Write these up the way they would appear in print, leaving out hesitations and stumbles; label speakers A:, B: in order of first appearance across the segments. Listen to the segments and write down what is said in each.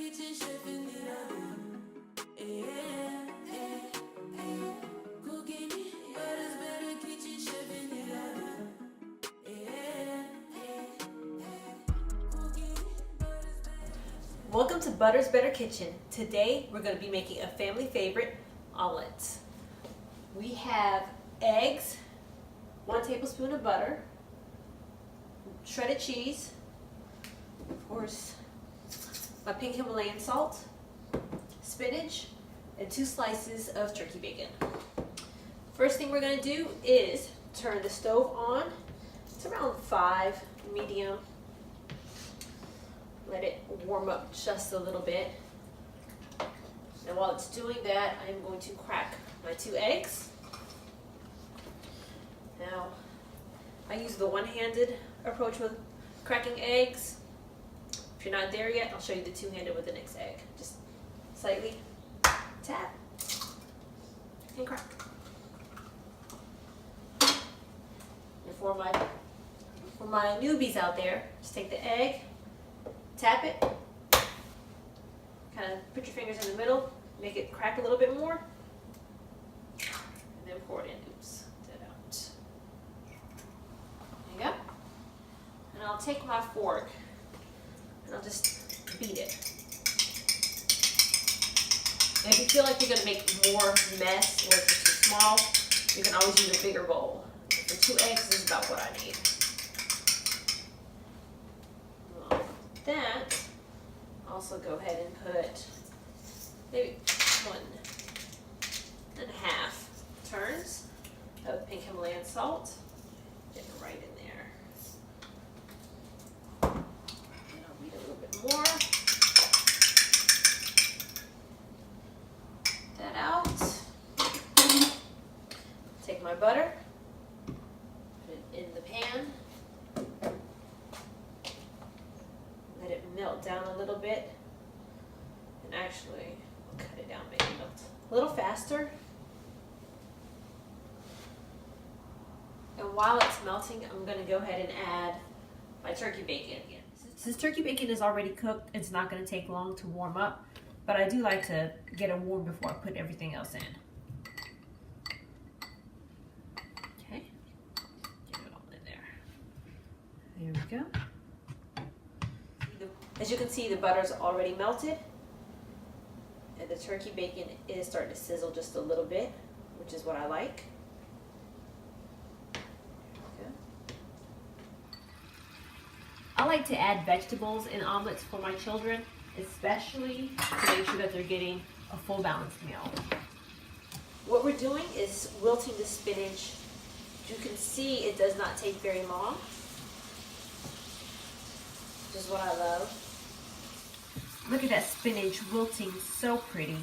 A: kitchen, chef in the oven. Cooking it, butter's better, kitchen, chef in the oven. Cooking it, butter's better.
B: Welcome to Butter's Better Kitchen. Today we're going to be making a family favorite, omelets. We have eggs, 1 tablespoon of butter, shredded cheese, of course, my pink Himalayan salt, spinach, and 2 slices of turkey bacon. First thing we're going to do is turn the stove on. It's around 5, medium. Let it warm up just a little bit. And while it's doing that, I'm going to crack my 2 eggs. Now, I use the one-handed approach with cracking eggs. If you're not there yet, I'll show you the two-handed with the next egg. Just slightly tap and crack. And for my newbies out there, just take the egg, tap it, kind of put your fingers in the middle, make it crack a little bit more, and then pour it in. Oops, that out. There you go. And I'll take my fork and I'll just beat it. And if you feel like you're going to make more mess or it's just too small, you can always use a bigger bowl. For 2 eggs, this is about what I need. That, also go ahead and put maybe 1.5 turns of pink Himalayan salt. Get it right in there. And I'll beat a little bit more. That out. Take my butter, put it in the pan. Let it melt down a little bit, and actually we'll cut it down, make it melt a little faster. And while it's melting, I'm going to go ahead and add my turkey bacon. Since turkey bacon is already cooked, it's not going to take long to warm up, but I do like to get it warm before I put everything else in. Okay, get it all in there. There we go. As you can see, the butter's already melted, and the turkey bacon is starting to sizzle just a little bit, which is what I like. Okay. I like to add vegetables in omelets for my children, especially to make sure that they're getting a full balanced meal. What we're doing is wilting the spinach. You can see it does not take very long, which is what I love. Look at that spinach wilting, so pretty.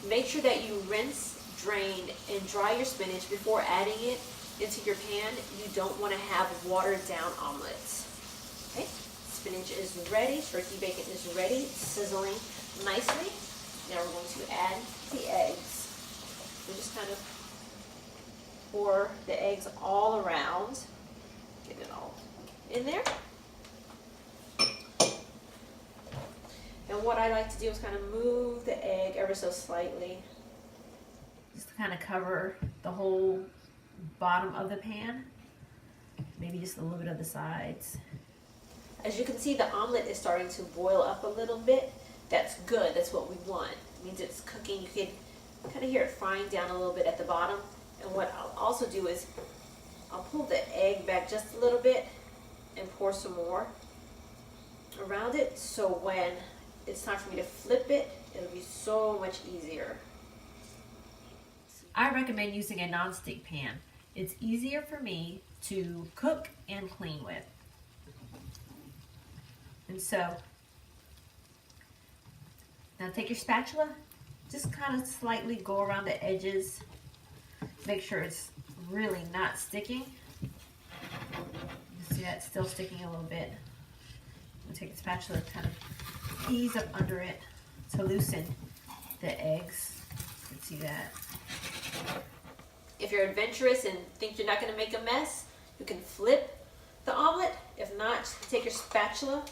B: Make sure that you rinse, drain, and dry your spinach before adding it into your pan. You don't want to have watered down omelets. Okay, spinach is ready, turkey bacon is ready, it's sizzling nicely. Now we're going to add the eggs. We just kind of pour the eggs all around. Get it all in there. And what I like to do is kind of move the egg ever so slightly, just to kind of cover the whole bottom of the pan, maybe just a little bit of the sides. As you can see, the omelet is starting to boil up a little bit. That's good, that's what we want. It means it's cooking. You can kind of hear it frying down a little bit at the bottom. And what I'll also do is I'll pull the egg back just a little bit and pour some more around it, so when it's time for me to flip it, it'll be so much easier. I recommend using a non-stick pan. It's easier for me to cook and clean with. And so, now take your spatula, just kind of slightly go around the edges, make sure it's really not sticking. You see that it's still sticking a little bit. I'll take the spatula and kind of ease up under it to loosen the eggs. You can see that. If you're adventurous and think you're not going to make a mess, you can flip the omelet. If not, take your spatula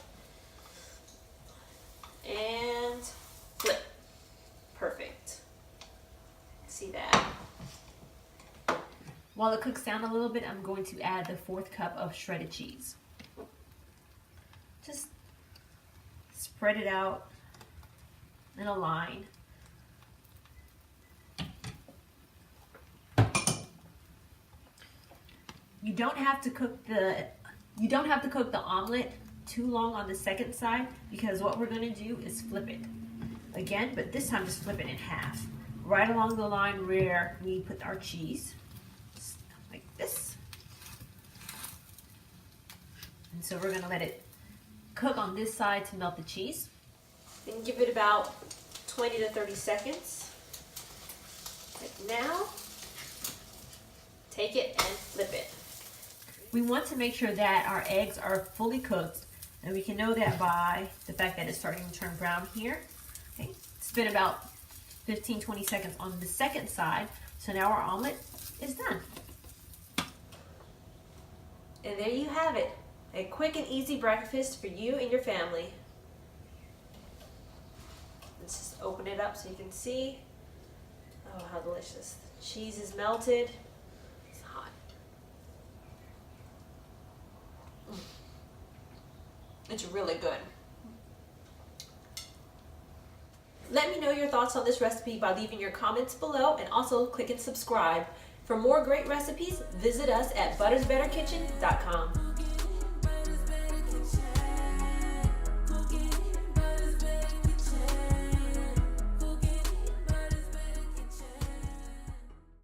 B: and flip. Perfect. See that? While it cooks down a little bit, I'm going to add the 4th cup of shredded cheese. Just spread it out in a line. You don't have to cook the omelet too long on the second side, because what we're going to do is flip it again, but this time just flip it in half, right along the line where we put our cheese, just like this. And so we're going to let it cook on this side to melt the cheese, and give it about 20 to 30 seconds. Like now, take it and flip it. We want to make sure that our eggs are fully cooked, and we can know that by the fact that it's starting to turn brown here. Okay, it's been about 15-20 seconds on the second side, so now our omelet is done. And there you have it, a quick and easy breakfast for you and your family. Let's just open it up so you can see. Oh, how delicious. The cheese is melted. It's hot. It's really good. Let me know your thoughts on this recipe by leaving your comments below, and also click and subscribe. For more great recipes, visit us at buttersbetterkitchen.com.